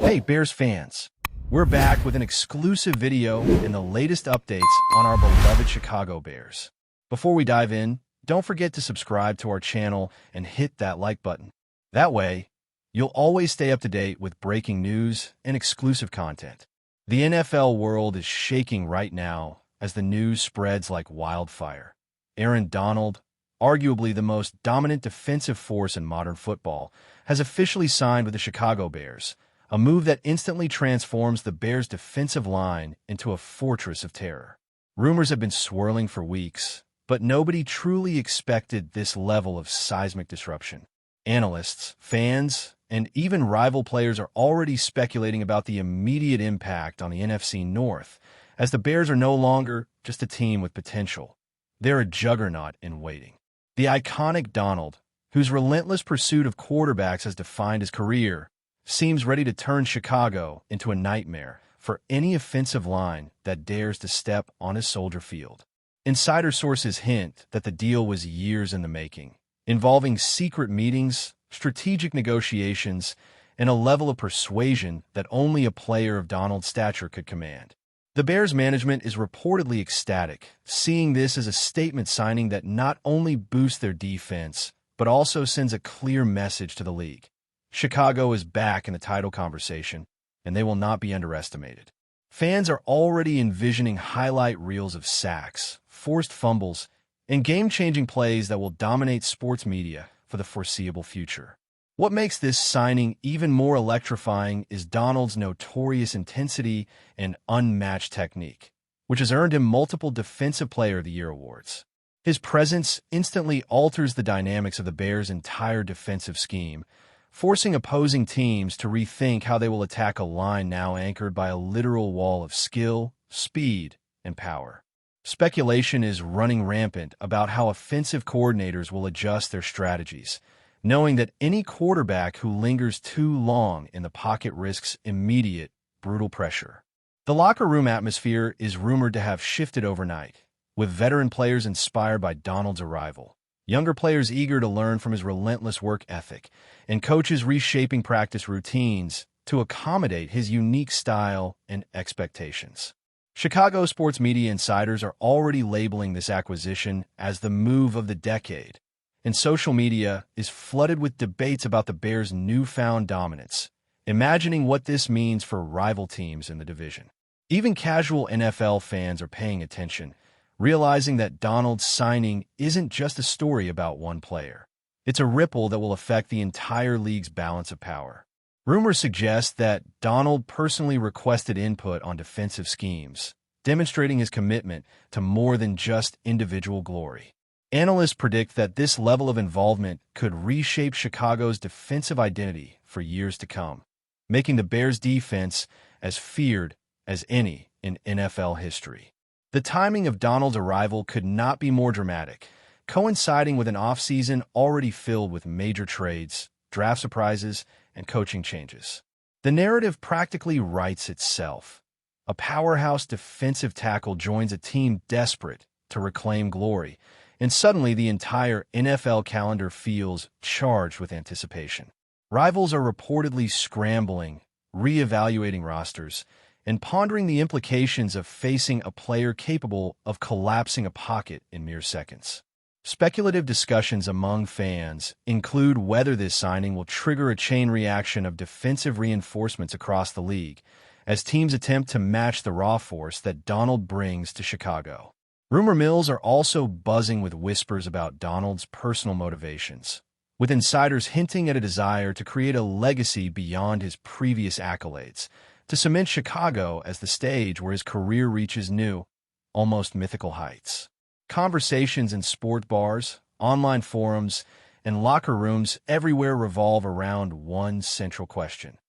Hey Bears fans, we're back with an exclusive video and the latest updates on our beloved Chicago Bears. Before we dive in, don't forget to subscribe to our channel and hit that like button. That way, you'll always stay up to date with breaking news and exclusive content. The NFL world is shaking right now as the news spreads like wildfire. Aaron Donald, arguably the most dominant defensive force in modern football, has officially signed with the Chicago Bears, a move that instantly transforms the Bears' defensive line into a fortress of terror. Rumors have been swirling for weeks, but nobody truly expected this level of seismic disruption. Analysts, fans, and even rival players are already speculating about the immediate impact on the NFC North, as the Bears are no longer just a team with potential. They're a juggernaut in waiting. The iconic Donald, whose relentless pursuit of quarterbacks has defined his career, seems ready to turn Chicago into a nightmare for any offensive line that dares to step on his Soldier Field. Insider sources hint that the deal was years in the making, involving secret meetings, strategic negotiations, and a level of persuasion that only a player of Donald's stature could command. The Bears management is reportedly ecstatic, seeing this as a statement signing that not only boosts their defense, but also sends a clear message to the league. Chicago is back in the title conversation, and they will not be underestimated. Fans are already envisioning highlight reels of sacks, forced fumbles, and game-changing plays that will dominate sports media for the foreseeable future. What makes this signing even more electrifying is Donald's notorious intensity and unmatched technique, which has earned him multiple Defensive Player of the Year awards. His presence instantly alters the dynamics of the Bears' entire defensive scheme, forcing opposing teams to rethink how they will attack a line now anchored by a literal wall of skill, speed, and power. Speculation is running rampant about how offensive coordinators will adjust their strategies, knowing that any quarterback who lingers too long in the pocket risks immediate, brutal pressure. The locker room atmosphere is rumored to have shifted overnight, with veteran players inspired by Donald's arrival, younger players eager to learn from his relentless work ethic, and coaches reshaping practice routines to accommodate his unique style and expectations. Chicago sports media insiders are already labeling this acquisition as the move of the decade, and social media is flooded with debates about the Bears' newfound dominance, imagining what this means for rival teams in the division. Even casual NFL fans are paying attention, realizing that Donald's signing isn't just a story about one player. It's a ripple that will affect the entire league's balance of power. Rumors suggest that Donald personally requested input on defensive schemes, demonstrating his commitment to more than just individual glory. Analysts predict that this level of involvement could reshape Chicago's defensive identity for years to come, making the Bears' defense as feared as any in NFL history. The timing of Donald's arrival could not be more dramatic, coinciding with an offseason already filled with major trades, draft surprises, and coaching changes. The narrative practically writes itself. A powerhouse defensive tackle joins a team desperate to reclaim glory, and suddenly the entire NFL calendar feels charged with anticipation. Rivals are reportedly scrambling, reevaluating rosters, and pondering the implications of facing a player capable of collapsing a pocket in mere seconds. Speculative discussions among fans include whether this signing will trigger a chain reaction of defensive reinforcements across the league, as teams attempt to match the raw force that Donald brings to Chicago. Rumor mills are also buzzing with whispers about Donald's personal motivations, with insiders hinting at a desire to create a legacy beyond his previous accolades, to cement Chicago as the stage where his career reaches new, almost mythical heights. Conversations in sport bars, online forums, and locker rooms everywhere revolve around one central question.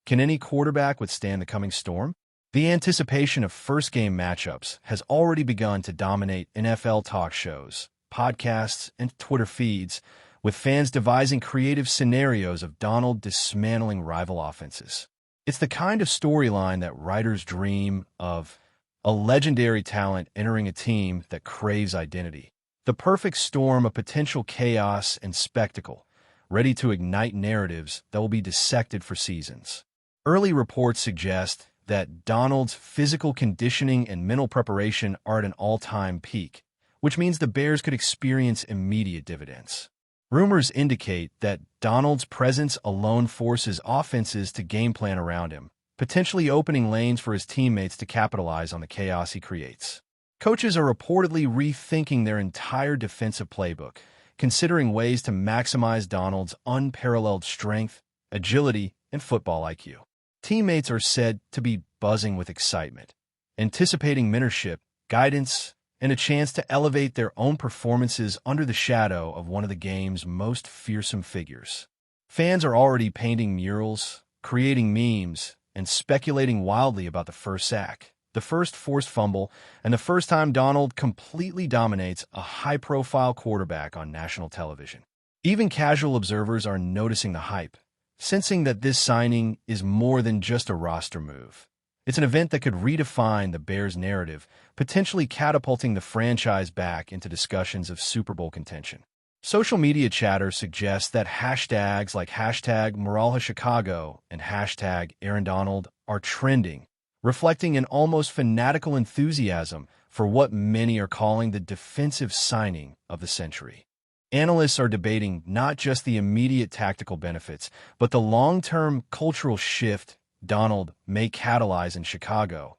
Can any quarterback withstand the coming storm? The anticipation of first-game matchups has already begun to dominate NFL talk shows, podcasts, and Twitter feeds, with fans devising creative scenarios of Donald dismantling rival offenses. It's the kind of storyline that writers dream of, a legendary talent entering a team that craves identity. The perfect storm of potential chaos and spectacle, ready to ignite narratives that will be dissected for seasons. Early reports suggest that Donald's physical conditioning and mental preparation are at an all-time peak, which means the Bears could experience immediate dividends. Rumors indicate that Donald's presence alone forces offenses to game plan around him, potentially opening lanes for his teammates to capitalize on the chaos he creates. Coaches are reportedly rethinking their entire defensive playbook, considering ways to maximize Donald's unparalleled strength, agility, and football IQ. Teammates are said to be buzzing with excitement, anticipating mentorship, guidance, and a chance to elevate their own performances under the shadow of one of the game's most fearsome figures. Fans are already painting murals, creating memes, and speculating wildly about the first sack, the first forced fumble, and the first time Donald completely dominates a high-profile quarterback on national television. Even casual observers are noticing the hype, sensing that this signing is more than just a roster move. It's an event that could redefine the Bears' narrative, potentially catapulting the franchise back into discussions of Super Bowl contention. Social media chatter suggests that hashtags like #MoraleHaChicago and #AaronDonald are trending, reflecting an almost fanatical enthusiasm for what many are calling the defensive signing of the century. Analysts are debating not just the immediate tactical benefits, but the long-term cultural shift Donald may catalyze in Chicago,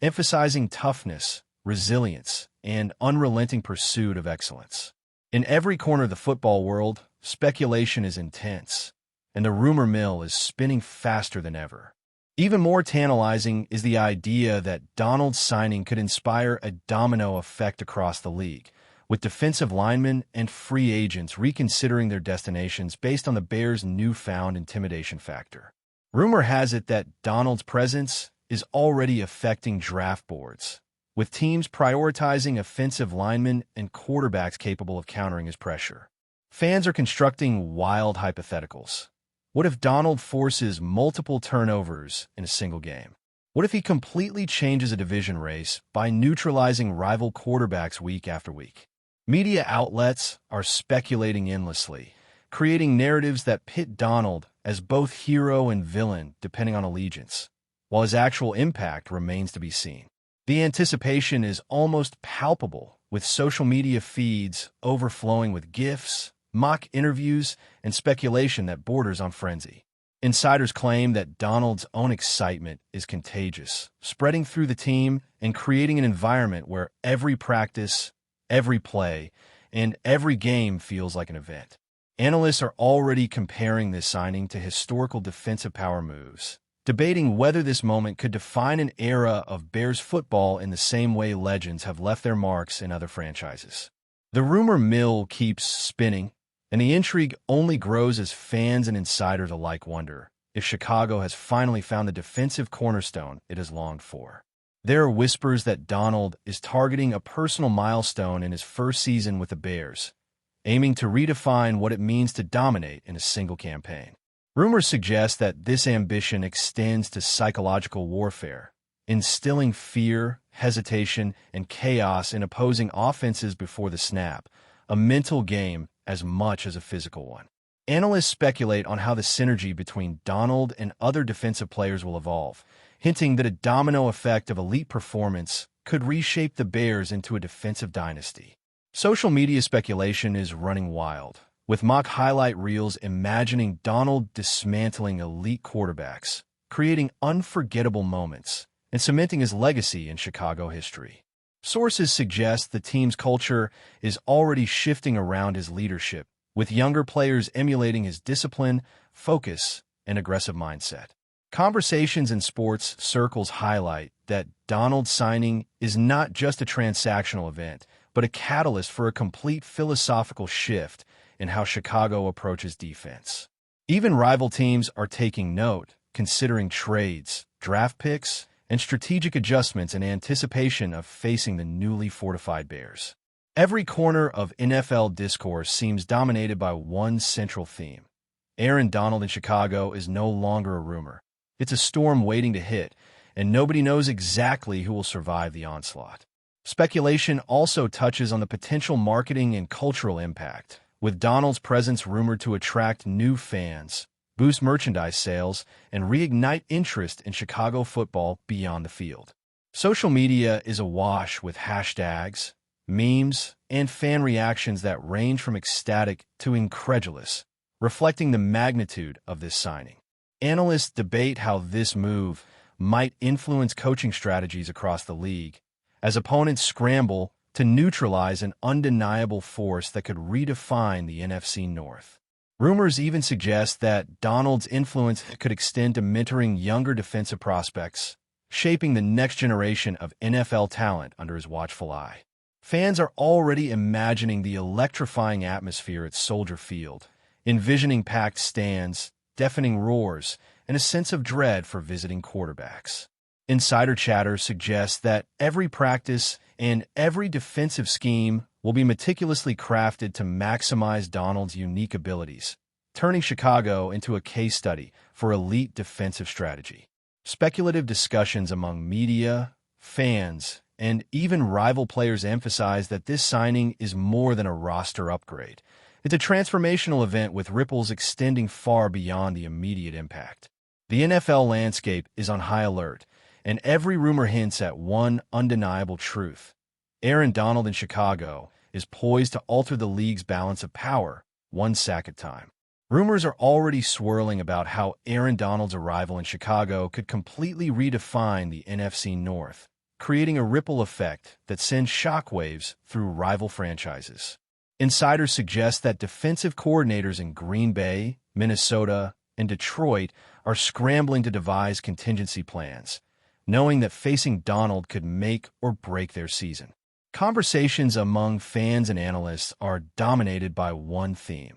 emphasizing toughness, resilience, and unrelenting pursuit of excellence. In every corner of the football world, speculation is intense, and the rumor mill is spinning faster than ever. Even more tantalizing is the idea that Donald's signing could inspire a domino effect across the league, with defensive linemen and free agents reconsidering their destinations based on the Bears' newfound intimidation factor. Rumor has it that Donald's presence is already affecting draft boards, with teams prioritizing offensive linemen and quarterbacks capable of countering his pressure. Fans are constructing wild hypotheticals. What if Donald forces multiple turnovers in a single game? What if he completely changes a division race by neutralizing rival quarterbacks week after week? Media outlets are speculating endlessly, creating narratives that pit Donald as both hero and villain depending on allegiance, while his actual impact remains to be seen. The anticipation is almost palpable, with social media feeds overflowing with GIFs, mock interviews, and speculation that borders on frenzy. Insiders claim that Donald's own excitement is contagious, spreading through the team and creating an environment where every practice, every play, and every game feels like an event. Analysts are already comparing this signing to historical defensive power moves, debating whether this moment could define an era of Bears football in the same way legends have left their marks in other franchises. The rumor mill keeps spinning, and the intrigue only grows as fans and insiders alike wonder if Chicago has finally found the defensive cornerstone it has longed for. There are whispers that Donald is targeting a personal milestone in his first season with the Bears, aiming to redefine what it means to dominate in a single campaign. Rumors suggest that this ambition extends to psychological warfare, instilling fear, hesitation, and chaos in opposing offenses before the snap, a mental game as much as a physical one. Analysts speculate on how the synergy between Donald and other defensive players will evolve, hinting that a domino effect of elite performance could reshape the Bears into a defensive dynasty. Social media speculation is running wild, with mock highlight reels imagining Donald dismantling elite quarterbacks, creating unforgettable moments, and cementing his legacy in Chicago history. Sources suggest the team's culture is already shifting around his leadership, with younger players emulating his discipline, focus, and aggressive mindset. Conversations in sports circles highlight that Donald's signing is not just a transactional event, but a catalyst for a complete philosophical shift in how Chicago approaches defense. Even rival teams are taking note, considering trades, draft picks, and strategic adjustments in anticipation of facing the newly fortified Bears. Every corner of NFL discourse seems dominated by one central theme. Aaron Donald in Chicago is no longer a rumor. It's a storm waiting to hit, and nobody knows exactly who will survive the onslaught. Speculation also touches on the potential marketing and cultural impact, with Donald's presence rumored to attract new fans, boost merchandise sales, and reignite interest in Chicago football beyond the field. Social media is awash with hashtags, memes, and fan reactions that range from ecstatic to incredulous, reflecting the magnitude of this signing. Analysts debate how this move might influence coaching strategies across the league, as opponents scramble to neutralize an undeniable force that could redefine the NFC North. Rumors even suggest that Donald's influence could extend to mentoring younger defensive prospects, shaping the next generation of NFL talent under his watchful eye. Fans are already imagining the electrifying atmosphere at Soldier Field, envisioning packed stands, deafening roars, and a sense of dread for visiting quarterbacks. Insider chatter suggests that every practice and every defensive scheme will be meticulously crafted to maximize Donald's unique abilities, turning Chicago into a case study for elite defensive strategy. Speculative discussions among media, fans, and even rival players emphasize that this signing is more than a roster upgrade. It's a transformational event with ripples extending far beyond the immediate impact. The NFL landscape is on high alert, and every rumor hints at one undeniable truth. Aaron Donald in Chicago is poised to alter the league's balance of power, one sack at a time. Rumors are already swirling about how Aaron Donald's arrival in Chicago could completely redefine the NFC North, creating a ripple effect that sends shockwaves through rival franchises. Insiders suggest that defensive coordinators in Green Bay, Minnesota, and Detroit are scrambling to devise contingency plans, knowing that facing Donald could make or break their season. Conversations among fans and analysts are dominated by one theme.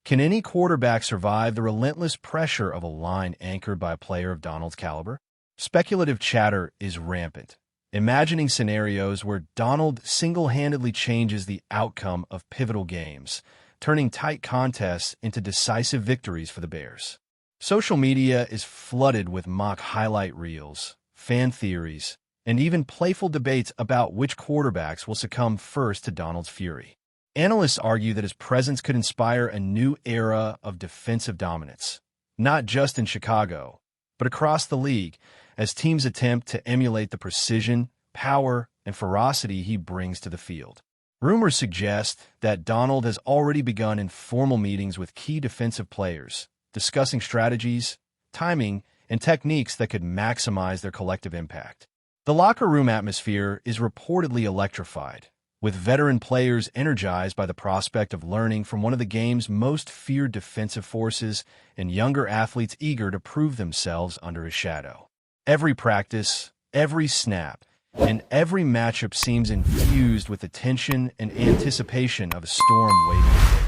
Can any quarterback survive the relentless pressure of a line anchored by a player of Donald's caliber? Speculative chatter is rampant, imagining scenarios where Donald single-handedly changes the outcome of pivotal games, turning tight contests into decisive victories for the Bears. Social media is flooded with mock highlight reels, fan theories, and even playful debates about which quarterbacks will succumb first to Donald's fury. Analysts argue that his presence could inspire a new era of defensive dominance, not just in Chicago, but across the league, as teams attempt to emulate the precision, power, and ferocity he brings to the field. Rumors suggest that Donald has already begun informal meetings with key defensive players, discussing strategies, timing, and techniques that could maximize their collective impact. The locker room atmosphere is reportedly electrified, with veteran players energized by the prospect of learning from one of the game's most feared defensive forces and younger athletes eager to prove themselves under his shadow. Every practice, every snap, and every matchup seems infused with the tension and anticipation of a storm waiting to hit.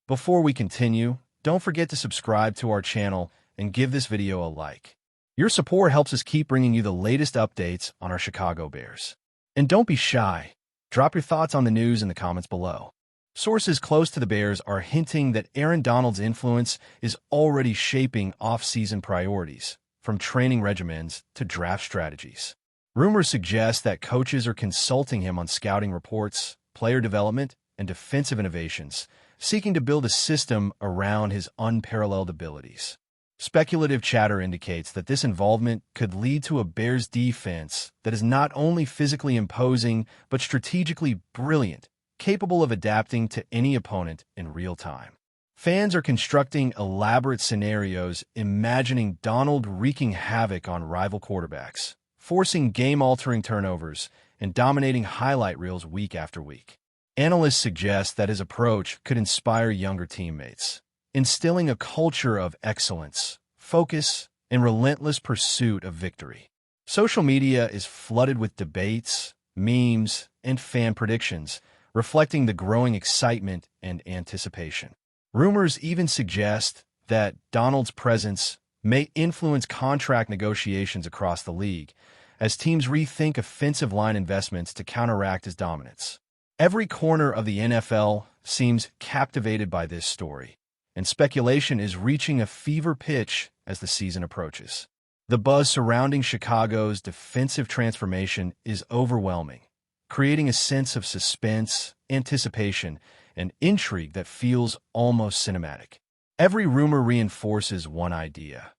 Before we continue, don't forget to subscribe to our channel and give this video a like. Your support helps us keep bringing you the latest updates on our Chicago Bears. And don't be shy. Drop your thoughts on the news in the comments below. Sources close to the Bears are hinting that Aaron Donald's influence is already shaping off-season priorities, from training regimens to draft strategies. Rumors suggest that coaches are consulting him on scouting reports, player development, and defensive innovations, seeking to build a system around his unparalleled abilities. Speculative chatter indicates that this involvement could lead to a Bears defense that is not only physically imposing but strategically brilliant, capable of adapting to any opponent in real time. Fans are constructing elaborate scenarios imagining Donald wreaking havoc on rival quarterbacks, forcing game-altering turnovers, and dominating highlight reels week after week. Analysts suggest that his approach could inspire younger teammates, instilling a culture of excellence, focus, and relentless pursuit of victory. Social media is flooded with debates, memes, and fan predictions, reflecting the growing excitement and anticipation. Rumors even suggest that Donald's presence may influence contract negotiations across the league, as teams rethink offensive line investments to counteract his dominance. Every corner of the NFL seems captivated by this story, and speculation is reaching a fever pitch as the season approaches. The buzz surrounding Chicago's defensive transformation is overwhelming, creating a sense of suspense, anticipation, and intrigue that feels almost cinematic. Every rumor reinforces one idea.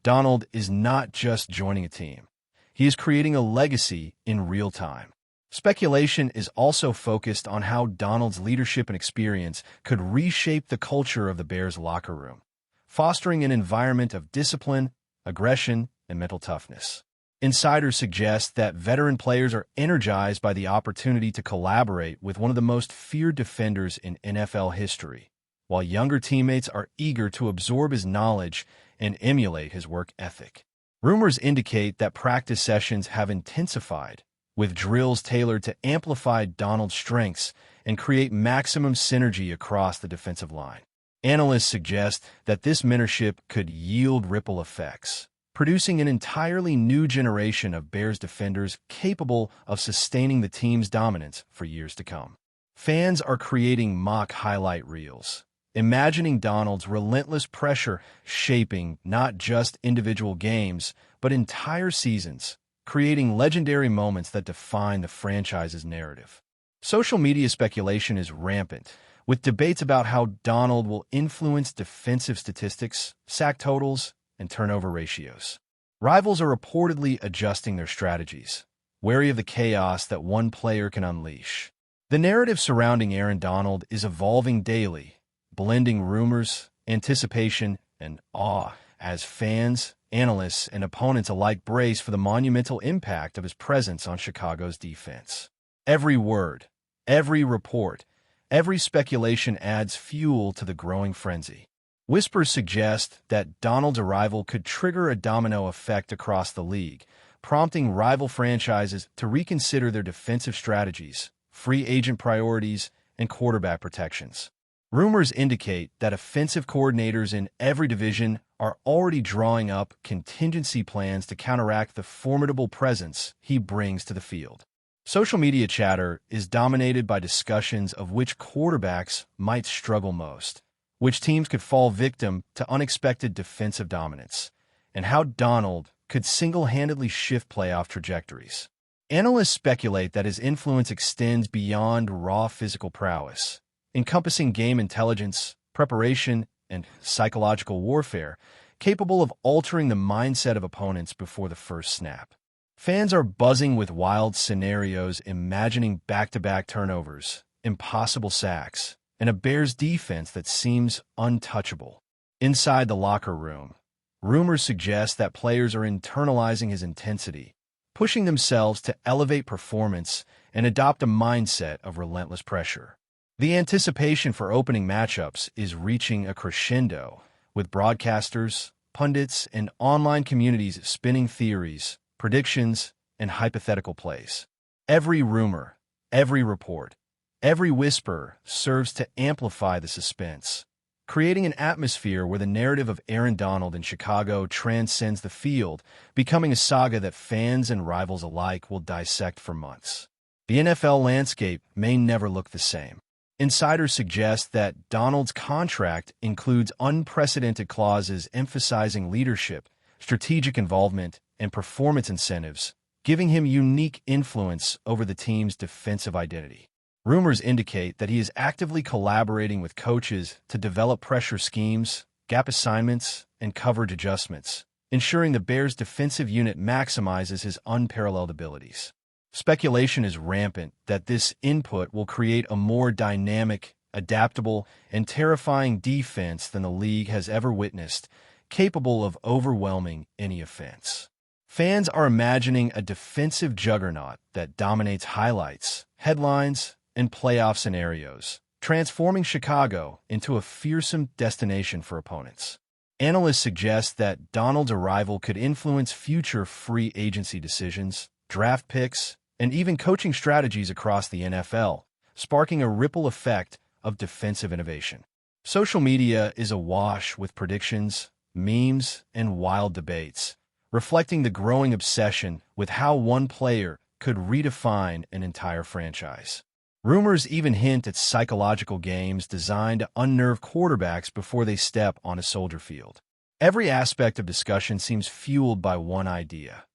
Donald is not just joining a team. He is creating a legacy in real time. Speculation is also focused on how Donald's leadership and experience could reshape the culture of the Bears locker room, fostering an environment of discipline, aggression, and mental toughness. Insiders suggest that veteran players are energized by the opportunity to collaborate with one of the most feared defenders in NFL history, while younger teammates are eager to absorb his knowledge and emulate his work ethic. Rumors indicate that practice sessions have intensified, with drills tailored to amplify Donald's strengths and create maximum synergy across the defensive line. Analysts suggest that this mentorship could yield ripple effects, producing an entirely new generation of Bears defenders capable of sustaining the team's dominance for years to come. Fans are creating mock highlight reels, imagining Donald's relentless pressure shaping not just individual games, but entire seasons, creating legendary moments that define the franchise's narrative. Social media speculation is rampant, with debates about how Donald will influence defensive statistics, sack totals, and turnover ratios. Rivals are reportedly adjusting their strategies, wary of the chaos that one player can unleash. The narrative surrounding Aaron Donald is evolving daily, blending rumors, anticipation, and awe as fans, analysts, and opponents alike brace for the monumental impact of his presence on Chicago's defense. Every word, every report, every speculation adds fuel to the growing frenzy. Whispers suggest that Donald's arrival could trigger a domino effect across the league, prompting rival franchises to reconsider their defensive strategies, free agent priorities, and quarterback protections. Rumors indicate that offensive coordinators in every division are already drawing up contingency plans to counteract the formidable presence he brings to the field. Social media chatter is dominated by discussions of which quarterbacks might struggle most, which teams could fall victim to unexpected defensive dominance, and how Donald could single-handedly shift playoff trajectories. Analysts speculate that his influence extends beyond raw physical prowess, encompassing game intelligence, preparation, and psychological warfare, capable of altering the mindset of opponents before the first snap. Fans are buzzing with wild scenarios, imagining back-to-back turnovers, impossible sacks, and a Bears defense that seems untouchable. Inside the locker room, rumors suggest that players are internalizing his intensity, pushing themselves to elevate performance and adopt a mindset of relentless pressure. The anticipation for opening matchups is reaching a crescendo, with broadcasters, pundits, and online communities spinning theories, predictions, and hypothetical plays. Every rumor, every report, every whisper serves to amplify the suspense, creating an atmosphere where the narrative of Aaron Donald in Chicago transcends the field, becoming a saga that fans and rivals alike will dissect for months. The NFL landscape may never look the same. Insiders suggest that Donald's contract includes unprecedented clauses emphasizing leadership, strategic involvement, and performance incentives, giving him unique influence over the team's defensive identity. Rumors indicate that he is actively collaborating with coaches to develop pressure schemes, gap assignments, and coverage adjustments, ensuring the Bears' defensive unit maximizes his unparalleled abilities. Speculation is rampant that this input will create a more dynamic, adaptable, and terrifying defense than the league has ever witnessed, capable of overwhelming any offense. Fans are imagining a defensive juggernaut that dominates highlights, headlines, and playoff scenarios, transforming Chicago into a fearsome destination for opponents. Analysts suggest that Donald's arrival could influence future free agency decisions, draft picks, and even coaching strategies across the NFL, sparking a ripple effect of defensive innovation. Social media is awash with predictions, memes, and wild debates, reflecting the growing obsession with how one player could redefine an entire franchise. Rumors even hint at psychological games designed to unnerve quarterbacks before they step on a soldier field. Every aspect of discussion seems fueled by one idea.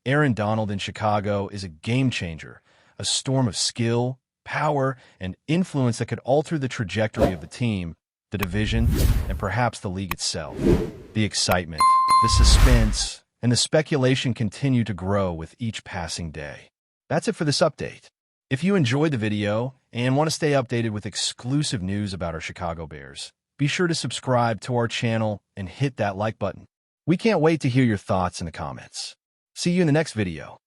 Aaron Donald in Chicago is a game changer, a storm of skill, power, and influence that could alter the trajectory of the team, the division, and perhaps the league itself. The excitement, the suspense, and the speculation continue to grow with each passing day. That's it for this update. If you enjoyed the video and want to stay updated with exclusive news about our Chicago Bears, be sure to subscribe to our channel and hit that like button. We can't wait to hear your thoughts in the comments. See you in the next video.